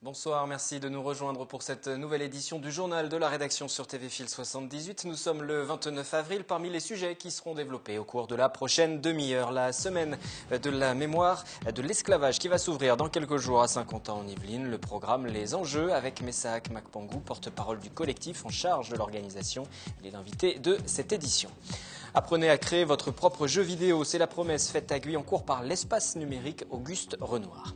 Bonsoir, merci de nous rejoindre pour cette nouvelle édition du journal de la rédaction sur TV Fil 78. Nous sommes le 29 avril. Parmi les sujets qui seront développés au cours de la prochaine demi-heure, la semaine de la mémoire de l'esclavage qui va s'ouvrir dans quelques jours à Saint-Quentin en Yvelines. Le programme Les Enjeux avec Messaak Makpangou, porte-parole du collectif en charge de l'organisation. Il est l'invité de cette édition. Apprenez à créer votre propre jeu vidéo, c'est la promesse faite à Guyancourt par l'espace numérique Auguste Renoir.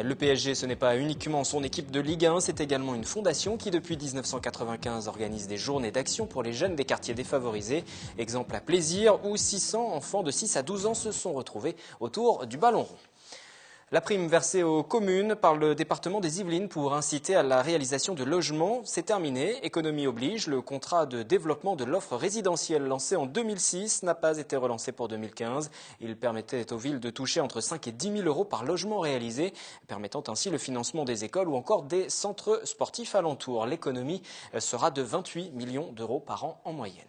Le PSG, ce n'est pas uniquement son équipe de Ligue 1, c'est également une fondation qui depuis 1995 organise des journées d'action pour les jeunes des quartiers défavorisés. Exemple à Plaisir où 600 enfants de 6 à 12 ans se sont retrouvés autour du ballon rond. La prime versée aux communes par le département des Yvelines pour inciter à la réalisation de logements, c'est terminé. Économie oblige, le contrat de développement de l'offre résidentielle lancé en 2006 n'a pas été relancé pour 2015. Il permettait aux villes de toucher entre 5 et 10 000 euros par logement réalisé, permettant ainsi le financement des écoles ou encore des centres sportifs alentours. L'économie sera de 28 millions d'euros par an en moyenne.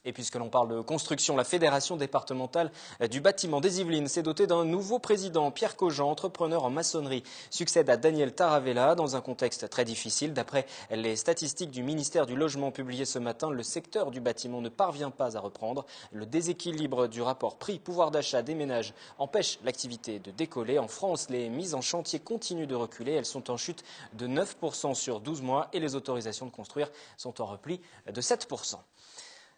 Et puisque l'on parle de construction, la Fédération départementale du bâtiment des Yvelines s'est dotée d'un nouveau président. Pierre Cogent, entrepreneur en maçonnerie, succède à Daniel Taravella dans un contexte très difficile. D'après les statistiques du ministère du Logement publiées ce matin, le secteur du bâtiment ne parvient pas à reprendre. Le déséquilibre du rapport prix-pouvoir d'achat des ménages empêche l'activité de décoller. En France, les mises en chantier continuent de reculer. Elles sont en chute de 9% sur 12 mois et les autorisations de construire sont en repli de 7%.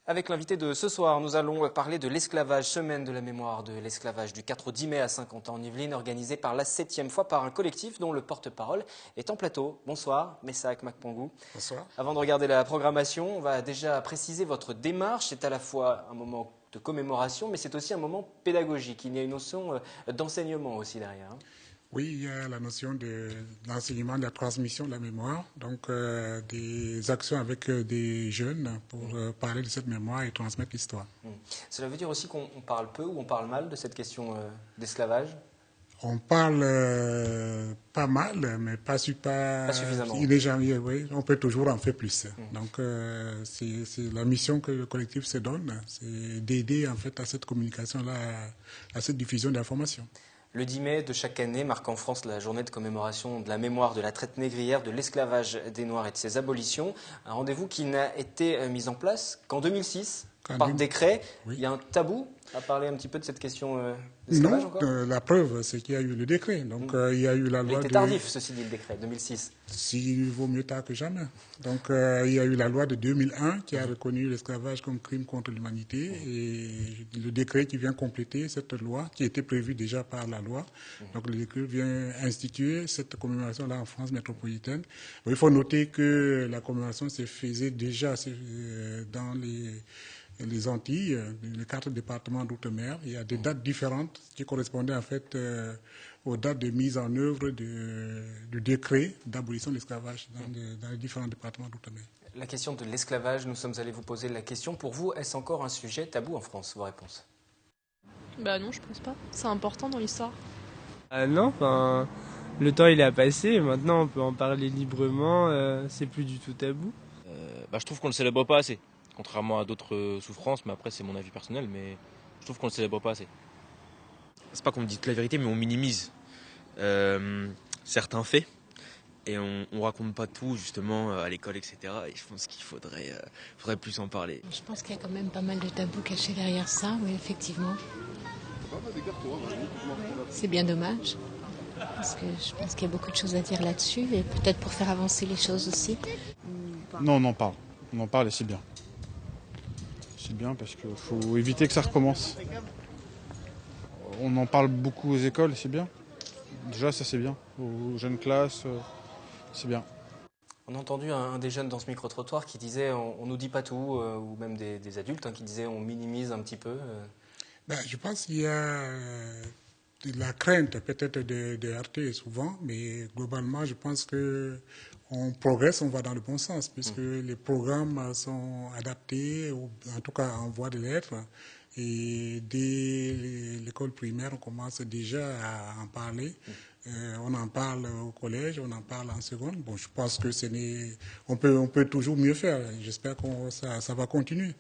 Avec l'invité de ce soir, nous allons parler de l'esclavage, semaine de la mémoire de l'esclavage du 4 au 10 mai à Saint-Quentin en Yvelines, organisée par la 7e fois par un collectif dont le porte-parole est en plateau. Bonsoir, Messaak Makpangou. Bonsoir. Avant de regarder la programmation, on va déjà préciser votre démarche. C'est à la fois un moment de commémoration, mais c'est aussi un moment pédagogique. Il y a une notion d'enseignement aussi derrière. Oui, il y a la notion de l'enseignement, de la transmission de la mémoire, donc des actions avec des jeunes pour parler de cette mémoire et transmettre l'histoire. Cela veut dire aussi qu'on parle peu ou on parle mal de cette question d'esclavage? On parle pas mal, mais pas suffisamment. Il est jamais, oui, on peut toujours en faire plus. Donc c'est la mission que le collectif se donne, c'est d'aider en fait à cette communication-là, à cette diffusion d'informations. Le 10 mai de chaque année marque en France la journée de commémoration de la mémoire de la traite négrière, de l'esclavage des Noirs et de ses abolitions. Un rendez-vous qui n'a été mis en place qu'en 2006 par décret. Oui. Il y a un tabou à parler un petit peu de cette question d'esclavage encore ? La preuve, c'est qu'il y a eu le décret. Donc il y a eu la loi. Il était tardif, ceci dit, le décret, 2006. S'il vaut mieux tard que jamais. Donc il y a eu la loi de 2001 qui a reconnu l'esclavage comme crime contre l'humanité et le décret qui vient compléter cette loi qui était prévue déjà par la loi. Donc le décret vient instituer cette commémoration-là en France métropolitaine. Il faut noter que la commémoration se faisait déjà dans les Antilles, les 4 départements d'outre-mer. Il y a des dates différentes qui correspondaient en fait aux dates de mise en œuvre du décret d'abolition de l'esclavage dans les différents départements d'outre-mer. La question de l'esclavage, nous sommes allés vous poser la question. Pour vous, est-ce encore un sujet tabou en France? Vos réponses? Non, je pense pas. C'est important dans l'histoire. Non, le temps il a passé, maintenant on peut en parler librement, c'est plus du tout tabou. Je trouve qu'on le célèbre pas assez. Contrairement à d'autres souffrances, mais après c'est mon avis personnel, mais je trouve qu'on ne le célèbre pas assez. C'est pas qu'on me dit toute la vérité, mais on minimise certains faits et on raconte pas tout justement à l'école, etc. Et je pense qu'il faudrait plus en parler. Je pense qu'il y a quand même pas mal de tabous cachés derrière ça, oui, effectivement. C'est bien dommage, parce que je pense qu'il y a beaucoup de choses à dire là-dessus, et peut-être pour faire avancer les choses aussi. Non, on en parle. On en parle et c'est bien. C'est bien parce qu'il faut éviter que ça recommence. On en parle beaucoup aux écoles, c'est bien. Déjà, ça c'est bien. Aux jeunes classes, c'est bien. On a entendu un des jeunes dans ce micro-trottoir qui disait on nous dit pas tout, ou même des adultes qui disaient on minimise un petit peu. Je pense qu'il y a de la crainte peut-être de heurter souvent, mais globalement, je pense qu'on progresse, on va dans le bon sens, puisque les programmes sont adaptés, ou en tout cas en voie de l'être. Et dès l'école primaire, on commence déjà à en parler. On en parle au collège, on en parle en seconde. Bon, je pense que on peut toujours mieux faire. J'espère que ça va continuer.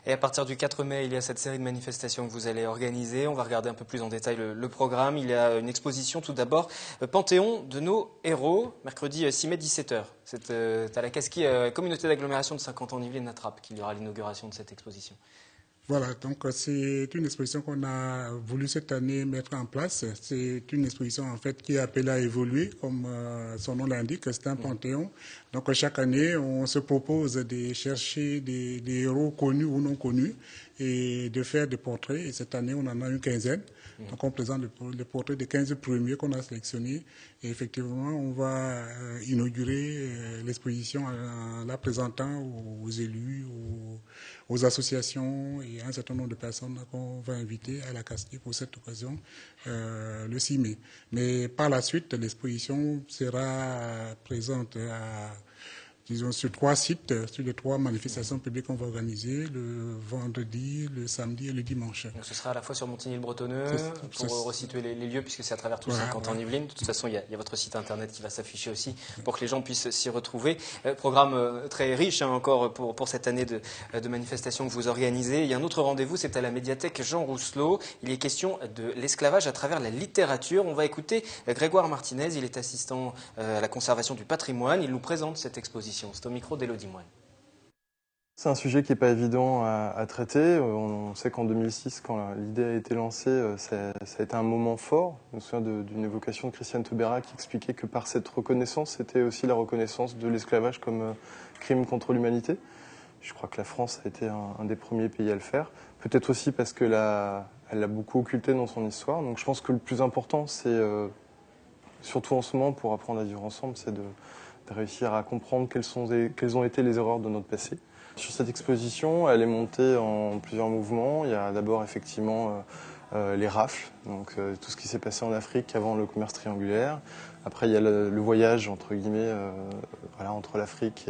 Et à partir du 4 mai, il y a cette série de manifestations que vous allez organiser. On va regarder un peu plus en détail le programme. Il y a une exposition tout d'abord, Panthéon de nos héros, mercredi 6 mai 17h. C'est à la Casquille, communauté d'agglomération de Saint-Quentin-en-Yvelines-Natrap qu'il y aura l'inauguration de cette exposition. Voilà, donc c'est une exposition qu'on a voulu cette année mettre en place. C'est une exposition en fait qui est appelée à évoluer, comme son nom l'indique, c'est un panthéon. Donc chaque année, on se propose de chercher des héros connus ou non connus et de faire des portraits. Et cette année, on en a une quinzaine. Donc on présente le portrait des 15 premiers qu'on a sélectionnés. Et effectivement, on va inaugurer l'exposition en la présentant aux élus, aux associations et à un certain nombre de personnes qu'on va inviter à la Casquille pour cette occasion le 6 mai. Mais par la suite, l'exposition sera présente sur 3 sites, sur les 3 manifestations publiques qu'on va organiser, le vendredi, le samedi et le dimanche. Donc ce sera à la fois sur Montigny-le-Bretonneux, pour resituer les lieux, puisque c'est à travers tout Saint-Quentin-en-Yvelines. De toute façon, il y a votre site internet qui va s'afficher aussi pour que les gens puissent s'y retrouver. Programme très riche encore pour cette année de manifestations que vous organisez. Il y a un autre rendez-vous, c'est à la médiathèque Jean Rousselot. Il est question de l'esclavage à travers la littérature. On va écouter Grégoire Martinez, il est assistant à la conservation du patrimoine. Il nous présente cette exposition. C'est au micro d'Élodie Moine. C'est un sujet qui n'est pas évident à traiter. On sait qu'en 2006, quand l'idée a été lancée, ça a été un moment fort. Je me souviens d'une évocation de Christiane Taubira qui expliquait que par cette reconnaissance, c'était aussi la reconnaissance de l'esclavage comme crime contre l'humanité. Je crois que la France a été un des premiers pays à le faire. Peut-être aussi parce qu'elle l'a beaucoup occulté dans son histoire. Donc je pense que le plus important, c'est, surtout en ce moment, pour apprendre à vivre ensemble, c'est de réussir à comprendre quelles ont été les erreurs de notre passé. Sur cette exposition, elle est montée en plusieurs mouvements. Il y a d'abord effectivement les rafles, donc tout ce qui s'est passé en Afrique avant le commerce triangulaire. Après, il y a le voyage entre guillemets, entre l'Afrique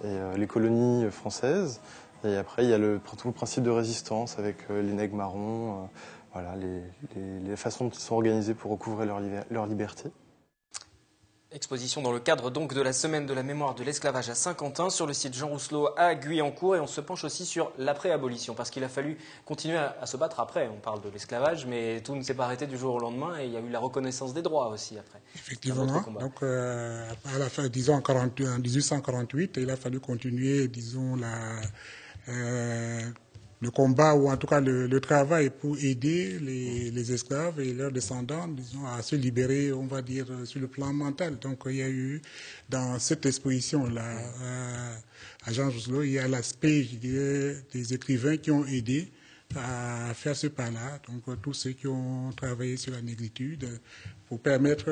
et les colonies françaises. Et après, il y a tout le principe de résistance avec les nègres marrons, les façons dont ils sont organisés pour recouvrer leur liberté. Exposition dans le cadre donc de la semaine de la mémoire de l'esclavage à Saint-Quentin sur le site Jean Rousselot à Guyancourt, et on se penche aussi sur l'après-abolition parce qu'il a fallu continuer à se battre après. On parle de l'esclavage, mais tout ne s'est pas arrêté du jour au lendemain et il y a eu la reconnaissance des droits aussi après. Effectivement, donc à la fin, disons en 1848, il a fallu continuer, disons le combat, ou en tout cas le travail pour aider les esclaves et leurs descendants, disons, à se libérer, on va dire, sur le plan mental. Donc il y a eu, dans cette exposition-là, à Jean Rousselot, il y a l'aspect, je dirais, des écrivains qui ont aidé à faire ce pas-là. Donc tous ceux qui ont travaillé sur la négritude, pour permettre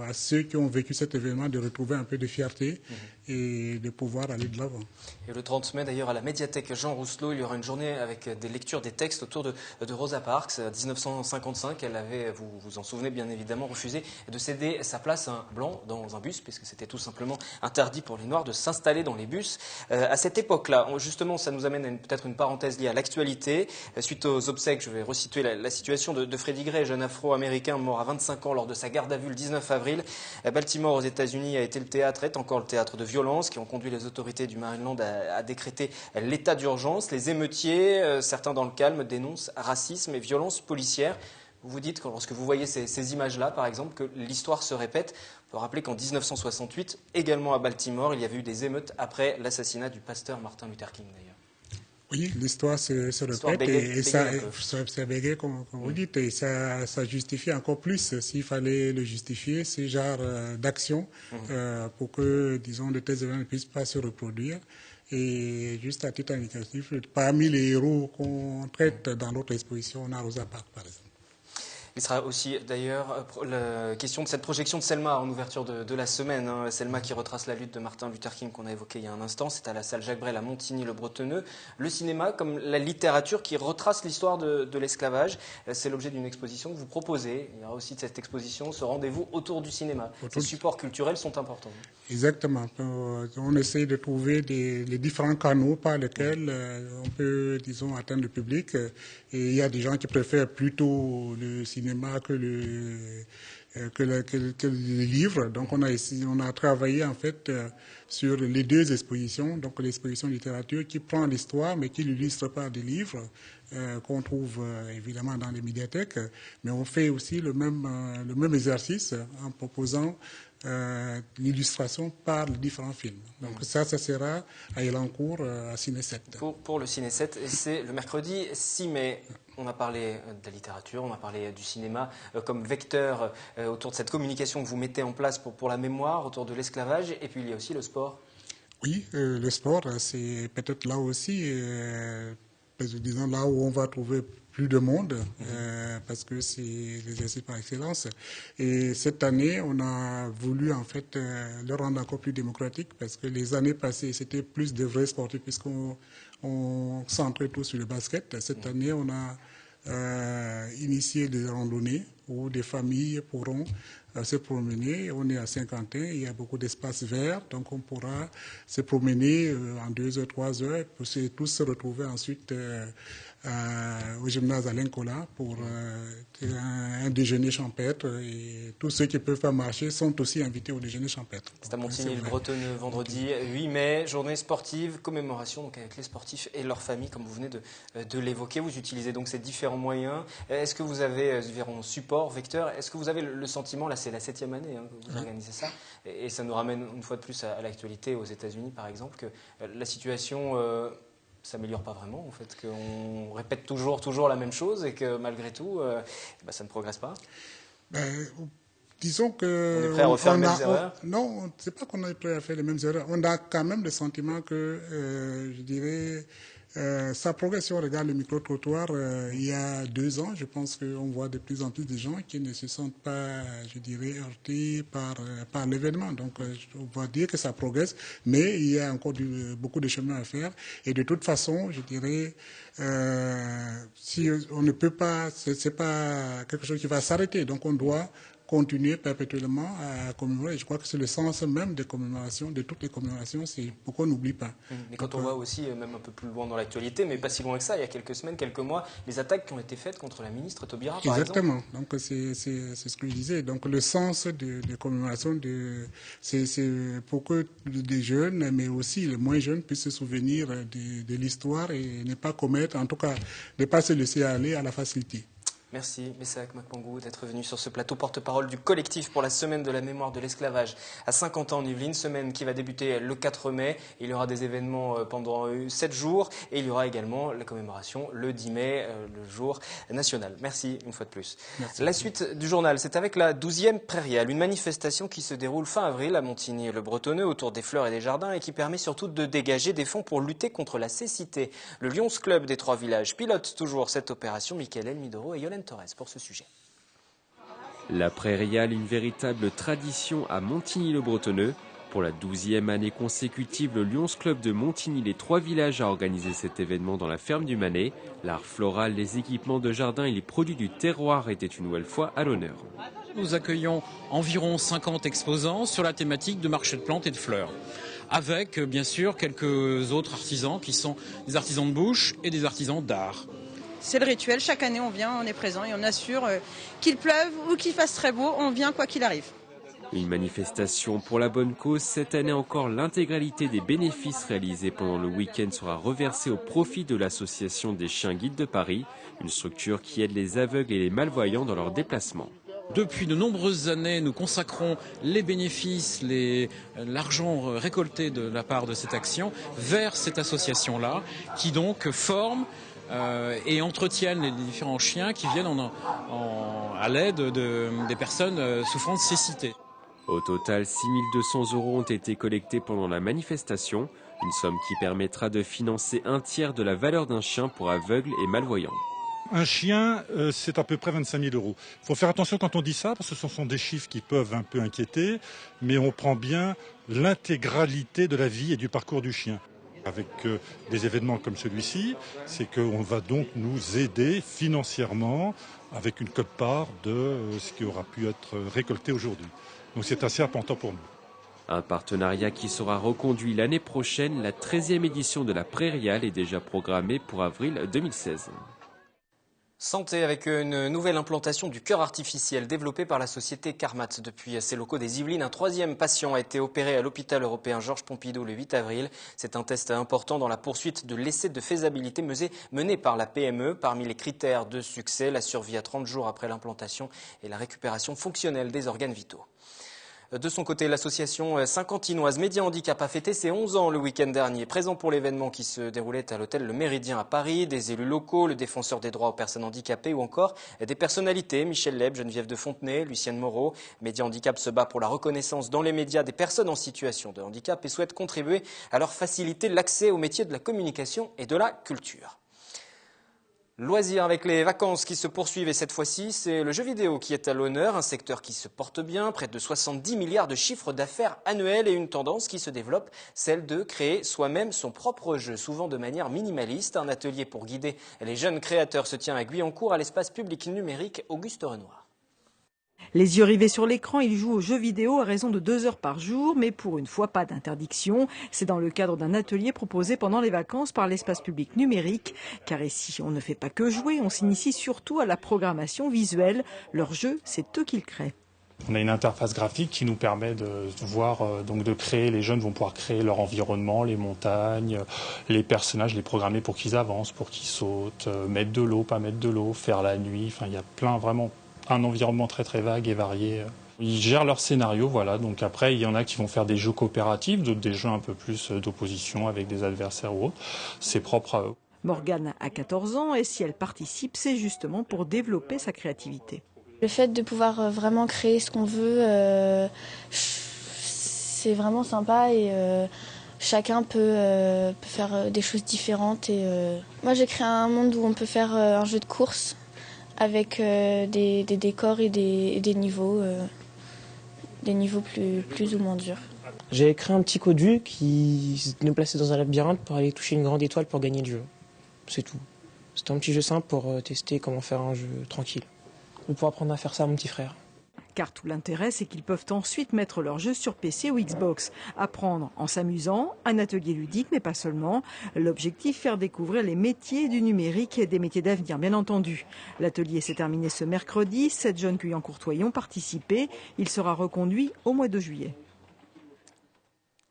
à ceux qui ont vécu cet événement de retrouver un peu de fierté et de pouvoir aller de l'avant. Et le 30 mai, d'ailleurs, à la médiathèque Jean Rousselot, il y aura une journée avec des lectures des textes autour de Rosa Parks. En 1955, elle avait, vous vous en souvenez bien évidemment, refusé de céder sa place à un blanc dans un bus, puisque c'était tout simplement interdit pour les Noirs de s'installer dans les bus. À cette époque-là, justement, ça nous amène à peut-être une parenthèse liée à l'actualité. Suite aux obsèques, je vais resituer la situation de Freddie Gray, jeune afro-américain mort à 25 ans lors de sa garde à vue le 19 avril. Baltimore, aux États-Unis, est encore le théâtre de violences qui ont conduit les autorités du Maryland à décréter l'état d'urgence. Les émeutiers, certains dans le calme, dénoncent racisme et violence policière. Vous vous dites, lorsque vous voyez ces images-là, par exemple, que l'histoire se répète. On peut rappeler qu'en 1968, également à Baltimore, il y avait eu des émeutes après l'assassinat du pasteur Martin Luther King, d'ailleurs. Oui, l'histoire se répète et ça bégaye, comme vous dites, et ça justifie encore plus, s'il fallait le justifier, ce genre d'action pour que, disons, de tels événements ne puissent pas se reproduire. Et juste à titre indicatif, parmi les héros qu'on traite dans notre exposition, on a Rosa Parks, par exemple. Il sera aussi d'ailleurs la question de cette projection de Selma en ouverture de la semaine. Selma qui retrace la lutte de Martin Luther King qu'on a évoqué il y a un instant. C'est à la salle Jacques Brel à Montigny-le-Bretonneux. Le cinéma comme la littérature qui retrace l'histoire de l'esclavage. C'est l'objet d'une exposition que vous proposez. Il y aura aussi de cette exposition ce rendez-vous autour du cinéma. Ces supports culturels sont importants. Exactement. On essaie de trouver les différents canaux par lesquels on peut, disons, atteindre le public. Et il y a des gens qui préfèrent plutôt le cinéma que les livres. Donc on a travaillé en fait sur les deux expositions. Donc l'exposition littérature qui prend l'histoire mais qui l'illustre par des livres qu'on trouve évidemment dans les médiathèques. Mais on fait aussi le même exercice en proposant l'illustration par les différents films. Donc ça sera à Elancourt, à Ciné 7. Pour le Ciné 7, c'est le mercredi 6 mai. On a parlé de la littérature, on a parlé du cinéma comme vecteur autour de cette communication que vous mettez en place pour la mémoire, autour de l'esclavage, et puis il y a aussi le sport. Oui, le sport, c'est peut-être là aussi, disons là où on va trouver plus de monde, parce que c'est l'exercice par excellence. Et cette année, on a voulu en fait le rendre encore plus démocratique, parce que les années passées, c'était plus de vrais sportifs, puisqu'on centrait tout sur le basket. Cette année, on a initié des randonnées où des familles pourront se promener. On est à Saint-Quentin, il y a beaucoup d'espaces verts, donc on pourra se promener en 2 heures, 3 heures, pour tous se retrouver ensuite au gymnase Alain Colas pour un déjeuner champêtre. Et tous ceux qui ne peuvent pas marcher sont aussi invités au déjeuner champêtre. C'est à Montigny-le-Bretonneux, vendredi 8 mai, journée sportive, commémoration donc avec les sportifs et leurs familles, comme vous venez de l'évoquer. Vous utilisez donc ces différents moyens. Est-ce que vous avez différents supports, vecteurs? Est-ce que vous avez le sentiment, là c'est la 7e année que vous organisez ça, et ça nous ramène une fois de plus à l'actualité aux États-Unis par exemple, que la situation s'améliore pas vraiment, en fait, qu'on répète toujours la même chose et que malgré tout, ça ne progresse pas? Disons que... On est prêt à refaire les mêmes erreurs? Non, c'est pas qu'on est prêt à faire les mêmes erreurs. On a quand même le sentiment que, je dirais, ça progresse. Si on regarde le micro-trottoir, il y a 2 ans, je pense qu'on voit de plus en plus de gens qui ne se sentent pas, je dirais, heurtés par l'événement. Donc, on va dire que ça progresse, mais il y a encore beaucoup de chemin à faire. Et de toute façon, je dirais, si on ne peut pas, c'est pas quelque chose qui va s'arrêter. Donc, on doit continuer perpétuellement à commémorer. Je crois que c'est le sens même des commémorations, de toutes les commémorations, c'est pourquoi on n'oublie pas. Mais quand on voit aussi, même un peu plus loin dans l'actualité, mais pas si loin que ça, il y a quelques semaines, quelques mois, les attaques qui ont été faites contre la ministre Taubira, par Exactement. exemple. Donc c'est ce que je disais. Donc le sens des commémorations, c'est pour que des jeunes, mais aussi les moins jeunes, puissent se souvenir de l'histoire et ne pas commettre, en tout cas, ne pas se laisser aller à la facilité. Merci Messac Makpangou d'être venu sur ce plateau, porte-parole du collectif pour la semaine de la mémoire de l'esclavage à Saint-Quentin en Yvelines, semaine qui va débuter le 4 mai. Il y aura des événements pendant 7 jours et il y aura également la commémoration le 10 mai, le jour national. Merci une fois de plus. Merci. La suite du journal, c'est avec la 12e prairiale, une manifestation qui se déroule fin avril à Montigny-le-Bretonneux autour des fleurs et des jardins et qui permet surtout de dégager des fonds pour lutter contre la cécité. Le Lions Club des 3 villages pilote toujours cette opération. Michael Midoro et Yolène Torres pour ce sujet. La prairiale, une véritable tradition à Montigny-le-Bretonneux. Pour la 12e année consécutive, le Lions Club de Montigny, les 3 villages, a organisé cet événement dans la ferme du Manet. L'art floral, les équipements de jardin et les produits du terroir étaient une nouvelle fois à l'honneur. Nous accueillons environ 50 exposants sur la thématique de marché de plantes et de fleurs, avec bien sûr quelques autres artisans qui sont des artisans de bouche et des artisans d'art. C'est le rituel, chaque année on vient, on est présent et on assure qu'il pleuve ou qu'il fasse très beau, on vient quoi qu'il arrive. Une manifestation pour la bonne cause. Cette année encore, l'intégralité des bénéfices réalisés pendant le week-end sera reversée au profit de l'association des chiens guides de Paris, une structure qui aide les aveugles et les malvoyants dans leurs déplacements. Depuis de nombreuses années, nous consacrons les bénéfices, l'argent récolté de la part de cette action vers cette association-là, qui donc forme et entretiennent les différents chiens qui viennent à l'aide des personnes souffrant de cécité. Au total, 6 200 € ont été collectés pendant la manifestation, une somme qui permettra de financer un tiers de la valeur d'un chien pour aveugles et malvoyants. Un chien, c'est à peu près 25 000 €. Il faut faire attention quand on dit ça, parce que ce sont des chiffres qui peuvent un peu inquiéter, mais on prend bien l'intégralité de la vie et du parcours du chien. Avec des événements comme celui-ci, c'est qu'on va donc nous aider financièrement avec une quote-part de ce qui aura pu être récolté aujourd'hui. Donc c'est assez important pour nous. Un partenariat qui sera reconduit l'année prochaine. La 13e édition de la Prairiale est déjà programmée pour avril 2016. Santé avec une nouvelle implantation du cœur artificiel développée par la société Carmat. Depuis ses locaux des Yvelines, un 3e patient a été opéré à l'hôpital européen Georges Pompidou le 8 avril. C'est un test important dans la poursuite de l'essai de faisabilité mené par la PME. Parmi les critères de succès, la survie à 30 jours après l'implantation et la récupération fonctionnelle des organes vitaux. De son côté, l'association saint-quentinoise Média Handicap a fêté ses 11 ans le week-end dernier. Présent pour l'événement qui se déroulait à l'hôtel Le Méridien à Paris, des élus locaux, le défenseur des droits aux personnes handicapées ou encore des personnalités, Michel Leb, Geneviève de Fontenay, Lucienne Moreau. Média Handicap se bat pour la reconnaissance dans les médias des personnes en situation de handicap et souhaite contribuer à leur faciliter l'accès aux métiers de la communication et de la culture. Loisirs avec les vacances qui se poursuivent et cette fois-ci, c'est le jeu vidéo qui est à l'honneur, un secteur qui se porte bien, près de 70 milliards de chiffres d'affaires annuels et une tendance qui se développe, celle de créer soi-même son propre jeu, souvent de manière minimaliste. Un atelier pour guider les jeunes créateurs se tient à Guyancourt à l'espace public numérique Auguste Renoir. Les yeux rivés sur l'écran, ils jouent aux jeux vidéo à raison de 2 heures par jour, mais pour une fois, pas d'interdiction. C'est dans le cadre d'un atelier proposé pendant les vacances par l'espace public numérique. Car ici, on ne fait pas que jouer, on s'initie surtout à la programmation visuelle. Leur jeu, c'est eux qui le créent. On a une interface graphique qui nous permet de voir, donc de créer, les jeunes vont pouvoir créer leur environnement, les montagnes, les personnages, les programmer pour qu'ils avancent, pour qu'ils sautent, mettre de l'eau, pas mettre de l'eau, faire la nuit, enfin il y a plein, vraiment un environnement très très vague et varié. Ils gèrent leur scénario, voilà, donc après il y en a qui vont faire des jeux coopératifs, d'autres des jeux un peu plus d'opposition avec des adversaires ou autres, c'est propre à eux. Morgane a 14 ans et si elle participe, c'est justement pour développer sa créativité. Le fait de pouvoir vraiment créer ce qu'on veut, c'est vraiment sympa et chacun peut faire des choses différentes. Moi j'ai créé un monde où on peut faire un jeu de course avec des décors et des niveaux plus ou moins durs. J'ai créé un petit codu qui nous plaçait dans un labyrinthe pour aller toucher une grande étoile pour gagner le jeu. C'est tout. C'était un petit jeu simple pour tester comment faire un jeu tranquille. Et pour apprendre à faire ça à mon petit frère. Car tout l'intérêt, c'est qu'ils peuvent ensuite mettre leur jeu sur PC ou Xbox. Apprendre en s'amusant, un atelier ludique, mais pas seulement. L'objectif, faire découvrir les métiers du numérique et des métiers d'avenir, bien entendu. L'atelier s'est terminé ce mercredi. 7 jeunes Guyancourtois y ont participé. Il sera reconduit au mois de juillet.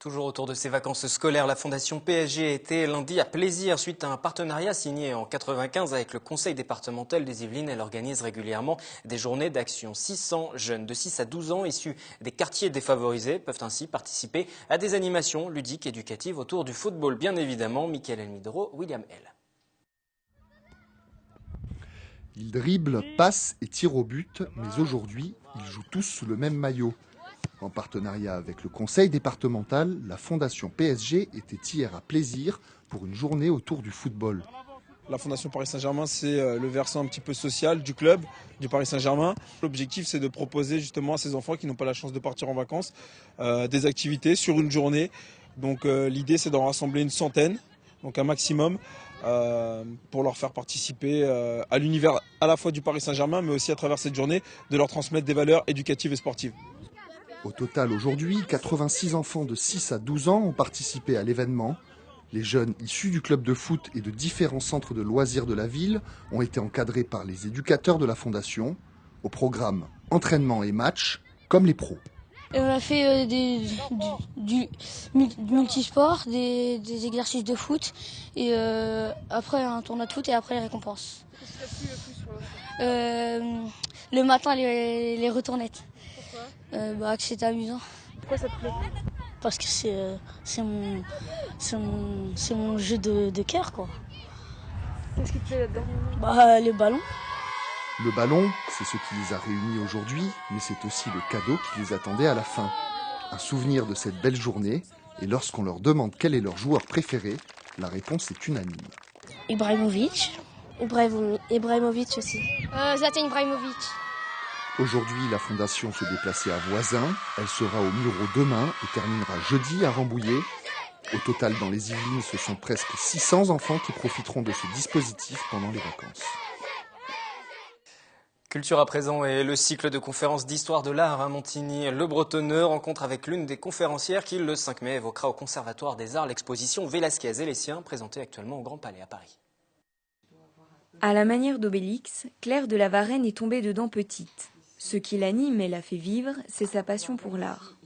Toujours autour de ces vacances scolaires, la Fondation PSG était lundi à Plaisir suite à un partenariat signé en 1995 avec le Conseil départemental des Yvelines. Elle organise régulièrement des journées d'action. 600 jeunes de 6 à 12 ans issus des quartiers défavorisés peuvent ainsi participer à des animations ludiques éducatives autour du football. Bien évidemment, Michael Elmidoro, William L. Ils dribblent, passent et tirent au but, mais aujourd'hui, ils jouent tous sous le même maillot. En partenariat avec le conseil départemental, la Fondation PSG était hier à Plaisir pour une journée autour du football. La Fondation Paris Saint-Germain, c'est le versant un petit peu social du club, du Paris Saint-Germain. L'objectif, c'est de proposer justement à ces enfants qui n'ont pas la chance de partir en vacances des activités sur une journée. Donc l'idée, c'est d'en rassembler une centaine, donc un maximum, pour leur faire participer à l'univers à la fois du Paris Saint-Germain, mais aussi à travers cette journée, de leur transmettre des valeurs éducatives et sportives. Au total, aujourd'hui, 86 enfants de 6 à 12 ans ont participé à l'événement. Les jeunes issus du club de foot et de différents centres de loisirs de la ville ont été encadrés par les éducateurs de la Fondation. Au programme entraînement et match, comme les pros. Et on a fait du multisport, des exercices de foot, et après un tournoi de foot et après les récompenses. Qu'est-ce qui t'a plu le plus sur le matin, les retournettes. Que c'était amusant. Pourquoi ça te plaît? Parce que c'est mon jeu de cœur, quoi. Qu'est-ce qui te plaît là-dedans? Le ballon. Le ballon, c'est ce qui les a réunis aujourd'hui, mais c'est aussi le cadeau qui les attendait à la fin. Un souvenir de cette belle journée, et lorsqu'on leur demande quel est leur joueur préféré, la réponse est unanime. Ibrahimovic, Ibrahimovic aussi. Zlatan Ibrahimovic. Aujourd'hui, la fondation se déplaçait à Voisin. Elle sera au Muro demain et terminera jeudi à Rambouillet. Au total, dans les Yvelines, ce sont presque 600 enfants qui profiteront de ce dispositif pendant les vacances. Culture à présent et le cycle de conférences d'histoire de l'art à Montigny. Le Bretonneux rencontre avec l'une des conférencières qui, le 5 mai, évoquera au Conservatoire des Arts l'exposition Vélasquez et les siens, présentée actuellement au Grand Palais à Paris. À la manière d'Obélix, Claire de la Varenne est tombée dedans petite. Ce qui l'anime et la fait vivre, c'est sa passion pour l'art.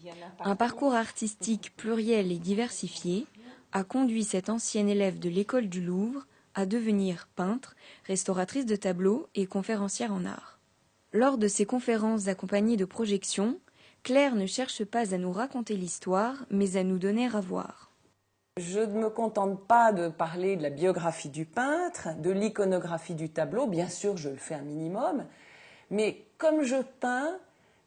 Un parcours artistique pluriel et diversifié a conduit cette ancienne élève de l'école du Louvre à devenir peintre, restauratrice de tableaux et conférencière en art. Lors de ses conférences accompagnées de projections, Claire ne cherche pas à nous raconter l'histoire, mais à nous donner à voir. Je ne me contente pas de parler de la biographie du peintre, de l'iconographie du tableau, bien sûr je le fais un minimum, mais comme je peins,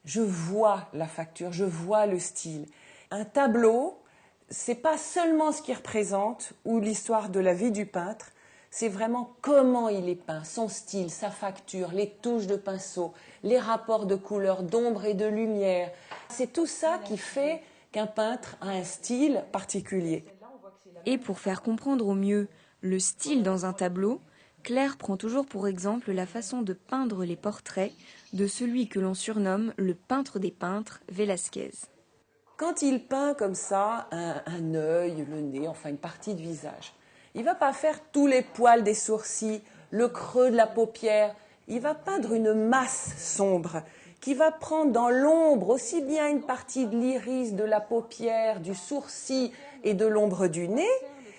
je vois la facture, je vois le style. Un tableau, c'est pas seulement ce qu'il représente ou l'histoire de la vie du peintre, c'est vraiment comment il est peint, son style, sa facture, les touches de pinceau, les rapports de couleurs, d'ombre et de lumière. C'est tout ça qui fait qu'un peintre a un style particulier. Et pour faire comprendre au mieux le style dans un tableau, Claire prend toujours pour exemple la façon de peindre les portraits de celui que l'on surnomme le peintre des peintres, Vélasquez. Quand il peint comme ça un œil, le nez, enfin une partie de visage, il ne va pas faire tous les poils des sourcils, le creux de la paupière. Il va peindre une masse sombre qui va prendre dans l'ombre aussi bien une partie de l'iris, de la paupière, du sourcil et de l'ombre du nez.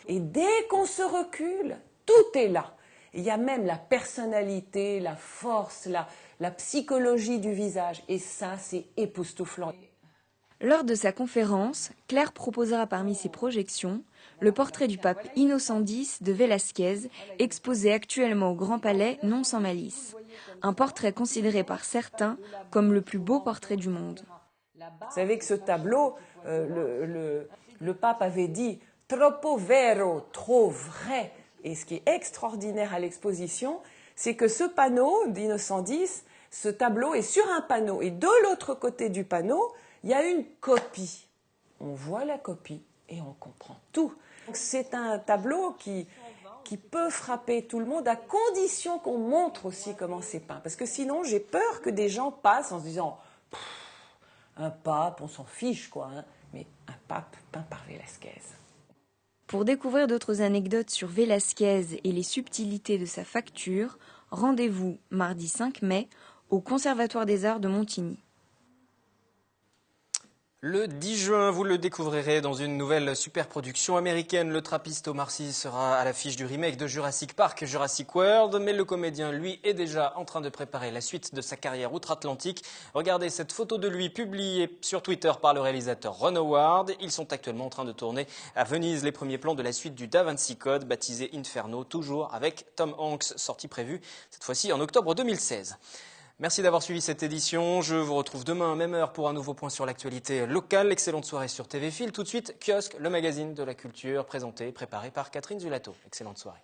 Et dès qu'on se recule, tout est là. Il y a même la personnalité, la force, la psychologie du visage. Et ça, c'est époustouflant. Lors de sa conférence, Claire proposera parmi ses projections le portrait du pape Innocent X de Vélasquez, exposé actuellement au Grand Palais, non sans malice. Un portrait considéré par certains comme le plus beau portrait du monde. Vous savez que ce tableau, le pape avait dit « troppo vero », trop vrai. Et ce qui est extraordinaire à l'exposition, c'est que ce panneau d'Innocent X, ce tableau est sur un panneau. Et de l'autre côté du panneau, il y a une copie. On voit la copie et on comprend tout. C'est un tableau qui peut frapper tout le monde à condition qu'on montre aussi comment c'est peint. Parce que sinon, j'ai peur que des gens passent en se disant « un pape, on s'en fiche quoi, hein. » Mais un pape peint par Vélasquez. Pour découvrir d'autres anecdotes sur Vélasquez et les subtilités de sa facture, rendez-vous mardi 5 mai au Conservatoire des Arts de Montigny. Le 10 juin, vous le découvrirez dans une nouvelle superproduction américaine. Le trappiste Omar Sy sera à l'affiche du remake de Jurassic Park, Jurassic World. Mais le comédien, lui, est déjà en train de préparer la suite de sa carrière outre-Atlantique. Regardez cette photo de lui publiée sur Twitter par le réalisateur Ron Howard. Ils sont actuellement en train de tourner à Venise les premiers plans de la suite du Da Vinci Code, baptisé Inferno, toujours avec Tom Hanks, sortie prévue cette fois-ci en octobre 2016. Merci d'avoir suivi cette édition. Je vous retrouve demain, même heure, pour un nouveau point sur l'actualité locale. Excellente soirée sur TV Fil. Tout de suite, Kiosque, le magazine de la culture, présenté et préparé par Catherine Zulato. Excellente soirée.